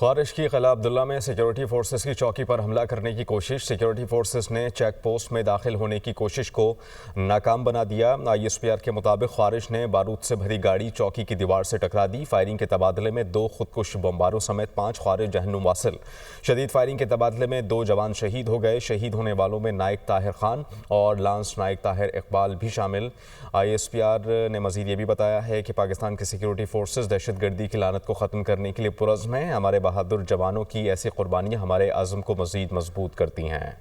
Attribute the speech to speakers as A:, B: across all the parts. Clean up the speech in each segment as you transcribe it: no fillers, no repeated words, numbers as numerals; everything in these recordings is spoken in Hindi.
A: ख्वारिश की क़िला अब्दुल्ला में सिक्योरिटी फोर्सेस की चौकी पर हमला करने की कोशिश। सिक्योरिटी फोर्सेस ने चेक पोस्ट में दाखिल होने की कोशिश को नाकाम बना दिया। ISPR के मुताबिक ख्वारिश ने बारूद से भरी गाड़ी चौकी की दीवार से टकरा दी। फायरिंग के तबादले में 2 खुदकुश बमबारों समेत 5 ख्वारिश जहन्नुम वासिल। शदीद फायरिंग के तबादले में 2 जवान शहीद हो गए। शहीद होने वालों में नायक ताहिर खान और लांस नायक ताहिर इकबाल भी शामिल। ISPR ने मजीद ये भी बताया है कि पाकिस्तान की सिक्योरिटी फोर्सेस दहशतगर्दी की लानत को ख़त्म करने के लिए पुरज़्म हैं। हमारे बहादुर जवानों की ऐसी कुर्बानियां हमारे आज़म को मज़ीद मजबूत करती हैं।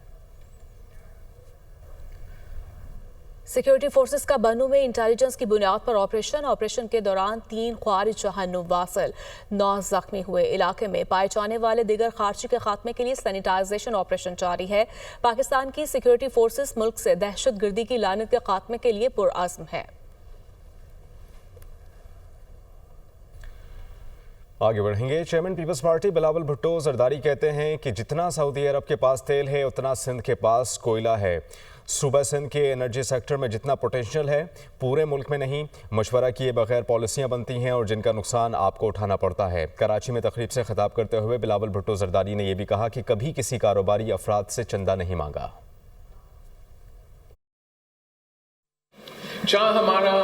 B: सिक्योरिटी फोर्सेस का बन्नू में इंटेलिजेंस की बुनियाद पर ऑपरेशन के दौरान 3 ख्वारिज जहन्नुम वासिल, 9 जख्मी हुए। इलाके में पाए जाने वाले दीगर खारजी के खात्मे के लिए सैनिटाइजेशन ऑपरेशन जारी है। पाकिस्तान की सिक्योरिटी फोर्सेस मुल्क से दहशतगर्दी की लानत के खात्मे के लिए पुरअज़्म है।
A: आगे बढ़ेंगे। Chairman Peoples Party Bilawal Bhutto Zardari कहते हैं कि जितना सऊदी अरब के पास तेल है उतना सिंध के पास कोयला है। सूबा सिंध के एनर्जी सेक्टर में जितना पोटेंशियल है पूरे मुल्क में नहीं। मशवरा किए बगैर पॉलिसियां बनती हैं और जिनका नुकसान आपको उठाना पड़ता है। कराची में तकरीब से खिताब करते हुए बिलावल भुट्टो जरदारी ने यह भी कहा कि कभी किसी कारोबारी अफराद से चंदा नहीं मांगा।
C: चाहे हमारा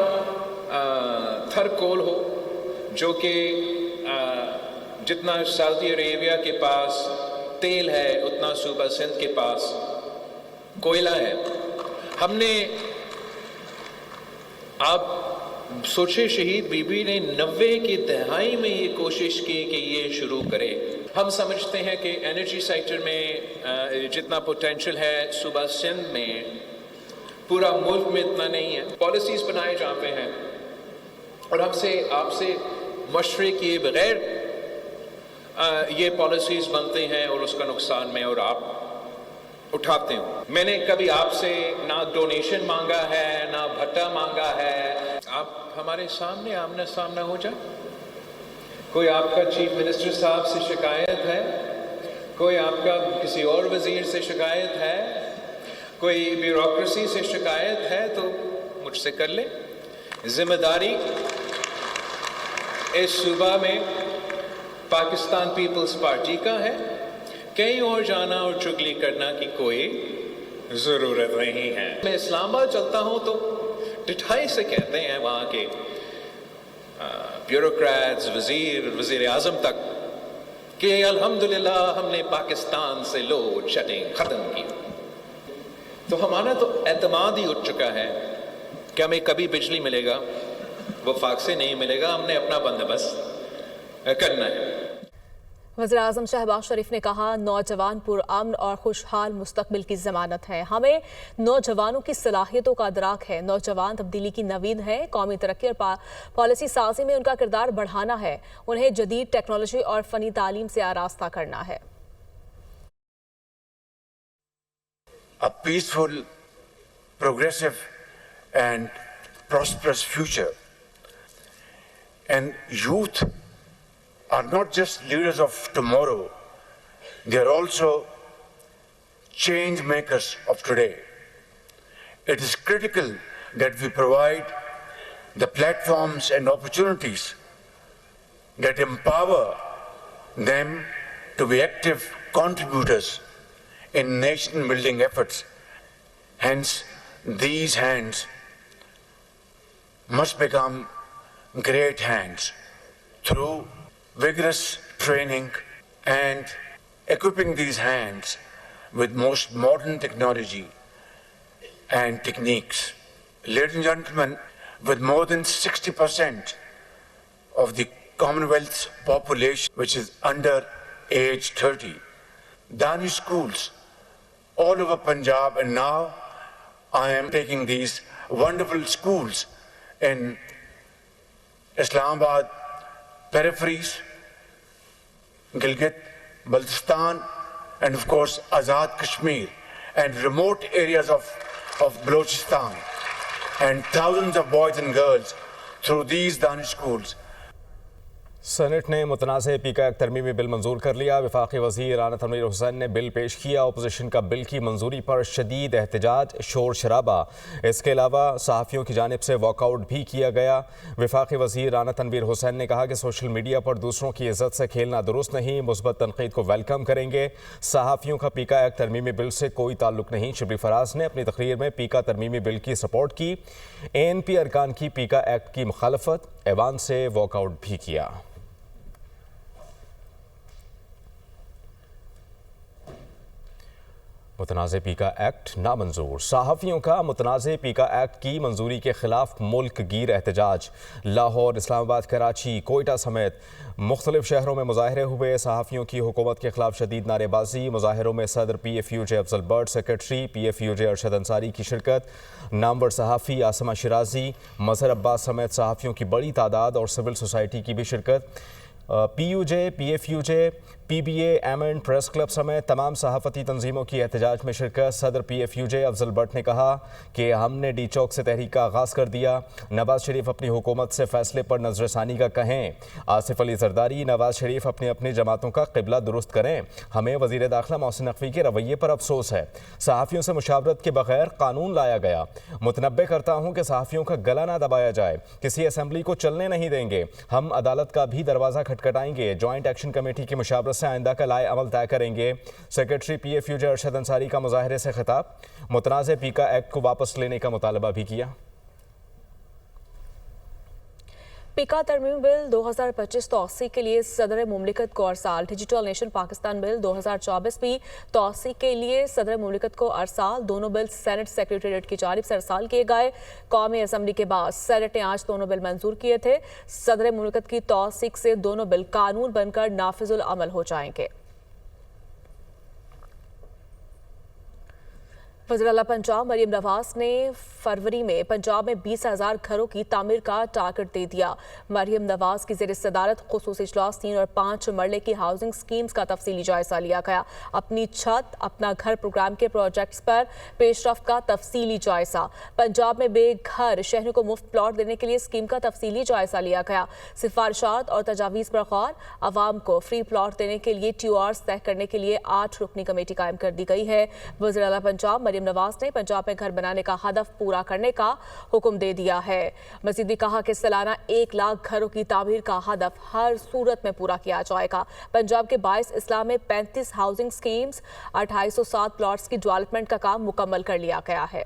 C: थर कोल हो जो कि जितना सऊदी अरेबिया के पास तेल है उतना सूबा सिंध के पास कोयला है। हमने आप सोचे शहीद बीबी ने 90 की दहाई में ये कोशिश की कि ये शुरू करे। हम समझते हैं कि एनर्जी सेक्टर में जितना पोटेंशियल है सूबा सिंध में पूरा मुल्क में इतना नहीं है। पॉलिसीज बनाए जाते हैं और हमसे आपसे मशवरे किए बगैर ये पॉलिसीज बनते हैं और उसका नुकसान में और आप उठाते हो। मैंने कभी आपसे ना डोनेशन मांगा है ना भत्ता मांगा है। आप हमारे सामने आमने सामना हो जाए। कोई आपका चीफ मिनिस्टर साहब से शिकायत है, कोई आपका किसी और वजीर से शिकायत है, कोई ब्यूरोक्रेसी से शिकायत है तो मुझसे कर ले। जिम्मेदारी इस सूबा में पाकिस्तान पीपल्स पार्टी का है। कहीं और जाना और चुगली करना की कोई ज़रूरत नहीं है। मैं इस्लामाबाद चलता हूँ तो ढिठाई से कहते हैं वहाँ के ब्यूरोक्रेट्स, वज़ीर आज़म तक कि अल्हम्दुलिल्लाह हमने पाकिस्तान से लोड शेडिंग ख़त्म की। तो हमारा तो एतमाद ही उठ चुका है कि हमें कभी बिजली मिलेगा, वफाक से नहीं मिलेगा। हमने अपना बंदोबस्त करना है।
B: वज़ीर आज़म शहबाज शरीफ ने कहा, नौजवान पुरअमन और खुशहाल मुस्तकबिल की ज़मानत है। हमें नौजवानों की सलाहियतों का अदराक है। नौजवान तब्दीली की नवीद है। कौमी तरक्की और पॉलिसी साजी में उनका किरदार बढ़ाना है। उन्हें जदीद टेक्नोलॉजी और फ़नी तालीम से आरास्ता करना है।
D: A peaceful, progressive and prosperous future. And youth are not just leaders of tomorrow, they are also change makers of today. It is critical that we provide the platforms and opportunities that empower them to be active contributors in nation building efforts. Hence, these hands must become great hands through vigorous training and equipping these hands with most modern technology and techniques. Ladies and gentlemen, with more than 60% of the Commonwealth's population, which is under age 30, Danish schools all over Punjab, and now I am taking these wonderful schools in Islamabad, peripheries, Gilgit, Baltistan, and of course Azad Kashmir, and remote areas of Balochistan, and thousands of boys and girls through these Danish schools.
A: Senate ने मुतनाज़ पीका एक तरमीमी बिल मंजूर कर लिया। वफाकी वज़ीर राना तनवीर हुसैन ने बिल पेश किया। अपोजिशन का बिल की मंजूरी पर शदीद एहतजाज, शोर शराबा। इसके अलावा सहाफ़ियों की जानिब से वॉकआउट भी किया गया। वफाकी वज़ीर राना तनवीर हुसैन ने कहा कि सोशल मीडिया पर दूसरों की इज़्ज़त से खेलना दुरुस्त नहीं, मुस्बत तनकीद को वेलकम करेंगे। सहाफ़ियों का पीका एक तरमीमी बिल से कोई ताल्लुक नहीं। शिबली फराज ने अपनी तकरीर में पीका तरमीमी बिल की सपोर्ट की। ANP अरकान की पीका एक्ट की मुखालफत, ऐवान से वॉकआउट भी किया। मुतनाज़ पीका एक्ट नामंजूर। सहाफ़ियों का मुतनाज़ पीका एक्ट की मंजूरी के खिलाफ मुल्क गिर एहतजाज। लाहौर, इस्लामाबाद, कराची, कोयटा समेत मुख्तलिफ शहरों में मुजाहरे हुए। सहाफ़ियों की हुकूमत के खिलाफ शदीद नारेबाजी। मुजाहरों में सदर PFUJ Afzal but, secretary PFUJ Arshad Ansari की शिरकत। नामवर सहाफ़ी आसमा शिराजी, मज़हर अब्बास समेत सहाफ़ियों की बड़ी तादाद और सिविल सोसाइटी की भी शिरकत। PUJ, PFUJ, PBA, MN, press club समेत तमाम सहाफ़ती तंजीमों की एहतजाज में शिरकत। सदर PFUJ अफजल बट ने कहा कि हमने डी चौक से तहरीक का आगाज़ कर दिया। नवाज शरीफ अपनी हुकूमत से फ़ैसले पर नजरसानी का कहें। आसिफ अली जरदारी, नवाज शरीफ अपनी अपनी जमातों का क़िबला दुरुस्त करें। हमें वज़ीर दाखिला मोहसिन नकवी के रवैये पर अफसोस है। सहाफ़ियों से मुशावरत के बगैर कानून लाया गया। मुतनब्बे करता हूँ कि सहाफ़ियों का गला ना दबाया जाए। किसी असम्बली को चलने नहीं देंगे। हम अदालत का भी दरवाज़ा खटखटाएंगे। जॉइंट एक्शन कमेटी की मुशावरत से आइंदा का लाए अमल तय करेंगे। सेक्रेटरी PFUJ अरशद अंसारी का मुजाहरे से खिताब। मुतनाज़ पीका एक्ट को वापस लेने का मुतालबा भी किया।
B: पीका तरमीमी बिल 2025 तौसी के लिए सदर मुमलिकत को अरसाल। डिजिटल नेशन पाकिस्तान बिल 2024 भी तौसी के लिए सदर मुमलिकत को अरसाल। दोनों बिल सेनेट सेक्रेटेरिएट की जानिब से अरसाल किए गए। कौमी असम्बली के बाद सेनेट ने आज दोनों बिल मंजूर किए थे। सदर मुमलिकत की तौसीक से दोनों बिल कानून बनकर नाफिजुल अमल हो जाएंगे। वज़ीर आला पंजाब मरियम नवाज ने फरवरी में पंजाब में 20,000 घरों की तामीर का टारगेट दे दिया। मरियम नवाज की ज़ेर सदारत खुसूसी इजलास 3 और 5 मरले की हाउसिंग स्कीम्स का तफसीली जायजा लिया गया। अपनी छत अपना घर प्रोग्राम के प्रोजेक्ट्स पर पेशरफ्त का तफसीली जायजा। पंजाब में बेघर शहरों को मुफ्त प्लॉट देने के लिए स्कीम का तफसीली जायजा लिया गया। सिफारिशात और तजावीज़ पर गौर। आवाम को फ्री प्लॉट देने के लिए TORs तय करने के लिए 8 रुकनी कमेटी कायम कर दी गई है। वज़ीर आला पंजाब मरियम नवाज ने पंजाब में घर बनाने का हदफ पूरा करने का हुक्म दे दिया है। मजीद भी कहा कि सालाना 1 लाख घरों की तामीर का हदफ हर सूरत में पूरा किया जाएगा। पंजाब के 22 अजला में 35 हाउसिंग स्कीम्स 2807 प्लॉट्स की डेवलपमेंट का काम मुकम्मल कर लिया गया है।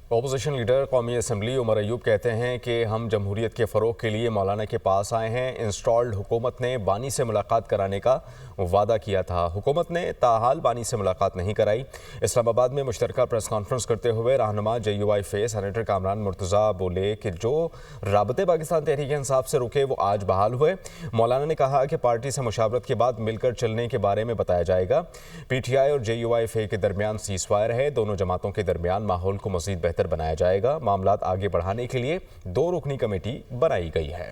A: अपोजिशन लीडर कौमी असम्बली उमर अयूब कहते हैं कि हम जमहूरियत के फ़रोग के लिए मौलाना के पास आए हैं। इंस्टॉल्ड हुकूमत ने बानी से मुलाकात कराने का वादा किया था। हुकूमत ने ताहाल बानी से मुलाकात नहीं कराई। इस्लामाबाद में मुश्तरका प्रेस कॉन्फ्रेंस करते हुए रहनुमा JUI सेनेटर कामरान मुर्तज़ा बोले कि जो राबते पाकिस्तान तहरीक इंसाफ से रुके वो आज बहाल हुए। मौलाना ने कहा कि पार्टी से मुशावरत के बाद मिलकर चलने के बारे में बताया जाएगा। PTI और JUI के दरमियान सीज़फायर है। दोनों जमातों के दरमियान माहौल को मज़ीद बेहतर बनाया जाएगा। मामलात आगे बढ़ाने के लिए 2 रुकनी कमेटी बनाई गई है।